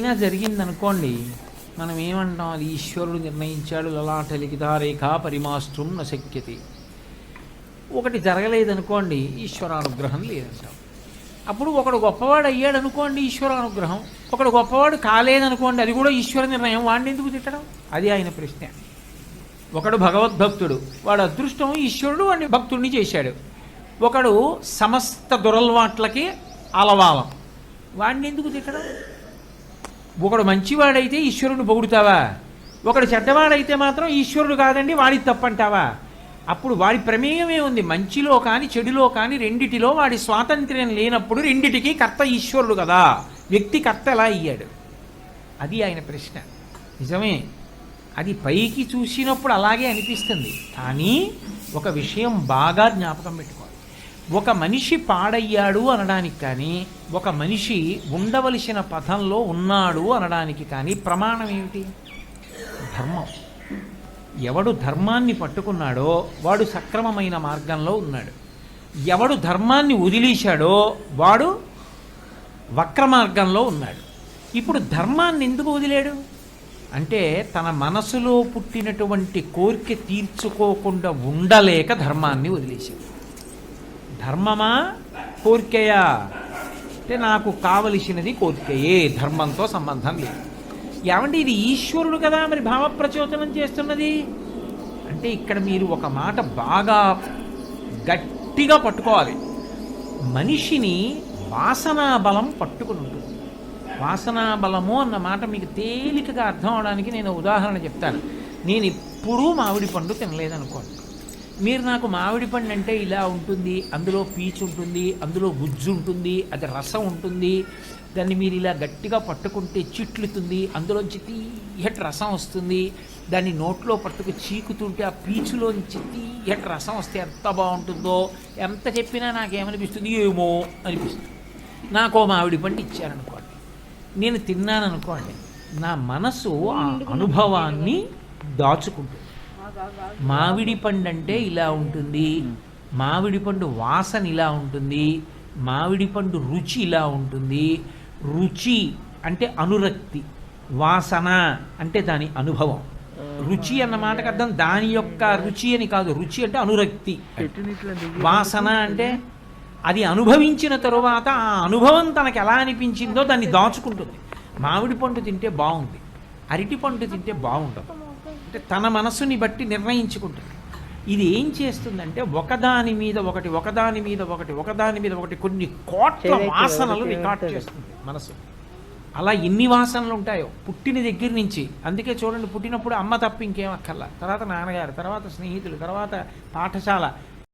ఏదైనా జరిగిందనుకోండి, మనం ఏమంటాం, అది ఈశ్వరుడు నిర్ణయించాడు, లలాటలిఖితారేఖా పరిమాస్త్రం న శక్యతే. ఒకటి జరగలేదనుకోండి, ఈశ్వరానుగ్రహం లేదంటాం. అప్పుడు ఒకడు గొప్పవాడు అయ్యాడు అనుకోండి, ఈశ్వరానుగ్రహం. ఒకడు గొప్పవాడు కాలేదనుకోండి, అది కూడా ఈశ్వర నిర్ణయం. వాడిని ఎందుకు తిట్టడం? అది ఆయన ప్రశ్న. ఒకడు భగవద్భక్తుడు, వాడు అదృష్టం, ఈశ్వరుడు వాడిని భక్తుడిని చేశాడు. ఒకడు సమస్త దురలవాట్లకి అలవాలం, వాడిని ఎందుకు తిట్టడం? ఒకడు మంచివాడైతే ఈశ్వరుని పొగుడుతావా? ఒకడు చెడ్డవాడైతే మాత్రం ఈశ్వరుడు కాదండి వాడి తప్పంటావా? అప్పుడు వాడి ప్రమేయమే ఉంది. మంచిలో కానీ చెడులో కానీ రెండిటిలో వాడి స్వాతంత్ర్యం లేనప్పుడు రెండిటికి కర్త ఈశ్వరుడు కదా, వ్యక్తి కర్త ఎలా అయ్యాడు? అది ఆయన ప్రశ్న. నిజమే, అది పైకి చూసినప్పుడు అలాగే అనిపిస్తుంది. కానీ ఒక విషయం బాగా జ్ఞాపకం పెట్టుకోవాలి. ఒక మనిషి పాడయ్యాడు అనడానికి కానీ, ఒక మనిషి ఉండవలసిన పథంలో ఉన్నాడు అనడానికి కానీ ప్రమాణం ఏమిటి? ధర్మం. ఎవడు ధర్మాన్ని పట్టుకున్నాడో వాడు సక్రమమైన మార్గంలో ఉన్నాడు. ఎవడు ధర్మాన్ని వదిలేశాడో వాడు వక్ర మార్గంలో ఉన్నాడు. ఇప్పుడు ధర్మాన్ని ఎందుకు వదిలేడు అంటే, తన మనసులో పుట్టినటువంటి కోరిక తీర్చుకోకుండా ఉండలేక ధర్మాన్ని వదిలేశాడు. ధర్మమా కోరికయా అంటే, నాకు కావలసినది కోరికయే, ధర్మంతో సంబంధం లేదు. ఏమంటే ఇది ఈశ్వరుడు కదా మరి భావప్రచోదనం చేస్తున్నది అంటే, ఇక్కడ మీరు ఒక మాట బాగా గట్టిగా పట్టుకోవాలి. మనిషిని వాసనా బలం పట్టుకుని ఉంటుంది. వాసనా బలము అన్న మాట మీకు తేలికగా అర్థం అవడానికి నేను ఉదాహరణ చెప్తాను. నేను ఎప్పుడూ మామిడి పండు తినలేదనుకోండి, మీరు నాకు మామిడి పండు అంటే ఇలా ఉంటుంది, అందులో పీచు ఉంటుంది, అందులో గుజ్జు ఉంటుంది, అది రసం ఉంటుంది, దాన్ని మీరు ఇలా గట్టిగా పట్టుకుంటే చిట్లుతుంది, అందులోంచి తీయటి రసం వస్తుంది, దాన్ని నోట్లో పట్టుకు చీకుతుంటే ఆ పీచులోంచి తీయటి రసం వస్తే ఎంత బాగుంటుందో, ఎంత చెప్పినా నాకేమనిపిస్తుంది, ఏమో అనిపిస్తుంది. నాకో మామిడి పండు ఇచ్చారనుకోండి, నేను తిన్నాననుకోండి, నా మనసు ఆ అనుభవాన్ని దాచుకుంటుంది. మామిడి పండు అంటే ఇలా ఉంటుంది, మామిడి పండు వాసన ఇలా ఉంటుంది, మామిడి పండు రుచి ఇలా ఉంటుంది. రుచి అంటే అనురక్తి, వాసన అంటే దాని అనుభవం. రుచి అన్న మాటకు అర్థం దాని యొక్క రుచి అని కాదు, రుచి అంటే అనురక్తి. వాసన అంటే అది అనుభవించిన తరువాత ఆ అనుభవం తనకు ఎలా అనిపించిందో దాన్ని దాచుకుంటుంది. మామిడి పండు తింటే బాగుంది, అరటి పండు తింటే బాగుండదు, అంటే తన మనసుని బట్టి నిర్ణయించుకుంటుంది. ఇది ఏం చేస్తుందంటే, ఒకదాని మీద ఒకటి, ఒకదాని మీద ఒకటి, ఒకదాని మీద ఒకటి కొన్ని కోట్ల వాసనలు రికార్డ్ చేస్తుంది మనసు. అలా ఎన్ని వాసనలు ఉంటాయో పుట్టిన దగ్గర నుంచి. అందుకే చూడండి, పుట్టినప్పుడు అమ్మ తప్ప ఇంకేం అక్కర్లా, తర్వాత నాన్నగారు, తర్వాత స్నేహితులు, తర్వాత పాఠశాల,